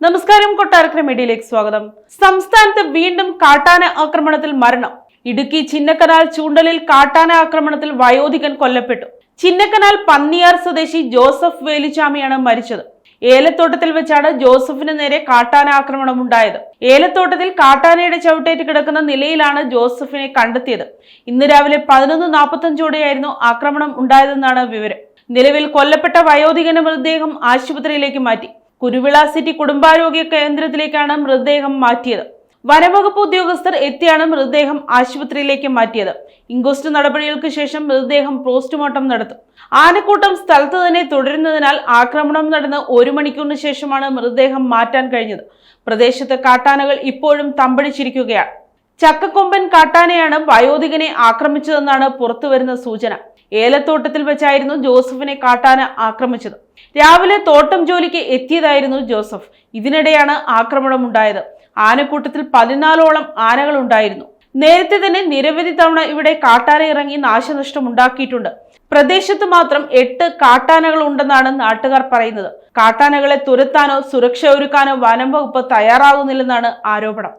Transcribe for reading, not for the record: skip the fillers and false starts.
നമസ്കാരം, കൊട്ടാരക്കര മീഡിയയിലേക്ക് സ്വാഗതം. സംസ്ഥാനത്ത് വീണ്ടും കാട്ടാന ആക്രമണത്തിൽ മരണം. ഇടുക്കി ചിന്നക്കനാൽ ചൂണ്ടലിൽ കാട്ടാന ആക്രമണത്തിൽ വയോധികൻ കൊല്ലപ്പെട്ടു. ചിന്നക്കനാൽ പന്നിയാർ സ്വദേശി ജോസഫ് വേലിച്ചാമിയാണ് മരിച്ചത്. ഏലത്തോട്ടത്തിൽ വെച്ചാണ് ജോസഫിന് നേരെ കാട്ടാന ആക്രമണം ഉണ്ടായത്. ഏലത്തോട്ടത്തിൽ കാട്ടാനയുടെ ചവിട്ടേറ്റ് കിടക്കുന്ന നിലയിലാണ് ജോസഫിനെ കണ്ടെത്തിയത്. ഇന്ന് രാവിലെ 11:45ഓടെയായിരുന്നു ആക്രമണം ഉണ്ടായതെന്നാണ് വിവരം. നിലവിൽ കൊല്ലപ്പെട്ട വയോധികന്റെ മൃതദേഹം ആശുപത്രിയിലേക്ക് മാറ്റി. കുരുവിള സിറ്റി കുടുംബാരോഗ്യ കേന്ദ്രത്തിലേക്കാണ് മൃതദേഹം മാറ്റിയത്. വനവകുപ്പ് ഉദ്യോഗസ്ഥർ എത്തിയാണ് മൃതദേഹം ആശുപത്രിയിലേക്ക് മാറ്റിയത്. ഇൻക്വസ്റ്റ് നടപടികൾക്ക് ശേഷം മൃതദേഹം പോസ്റ്റ്മോർട്ടം നടത്തും. ആനക്കൂട്ടം സ്ഥലത്ത് തന്നെ തുടരുന്നതിനാൽ ആക്രമണം നടന്ന് 1 മണിക്കൂറിന് ശേഷമാണ് മൃതദേഹം മാറ്റാൻ കഴിഞ്ഞത്. പ്രദേശത്ത് കാട്ടാനകൾ ഇപ്പോഴും തമ്പടിച്ചിരിക്കുകയാണ്. ചക്കക്കൊമ്പൻ കാട്ടാനയാണ് വയോധികനെ ആക്രമിച്ചതെന്നാണ് പുറത്തുവരുന്ന സൂചന. ഏലത്തോട്ടത്തിൽ വെച്ചായിരുന്നു ജോസഫിനെ കാട്ടാന ആക്രമിച്ചത്. രാവിലെ തോട്ടം ജോലിക്ക് എത്തിയതായിരുന്നു ജോസഫ്. ഇതിനിടെയാണ് ആക്രമണം ഉണ്ടായത്. ആനക്കൂട്ടത്തിൽ 14ഓളം ആനകൾ ഉണ്ടായിരുന്നു. നേരത്തെ തന്നെ നിരവധി തവണ ഇവിടെ കാട്ടാന ഇറങ്ങി നാശനഷ്ടം ഉണ്ടാക്കിയിട്ടുണ്ട്. പ്രദേശത്ത് മാത്രം 8 കാട്ടാനകൾ ഉണ്ടെന്നാണ് നാട്ടുകാർ പറയുന്നത്. കാട്ടാനകളെ തുരത്താനോ സുരക്ഷ ഒരുക്കാനോ വനം വകുപ്പ് തയ്യാറാകുന്നില്ലെന്നാണ് ആരോപണം.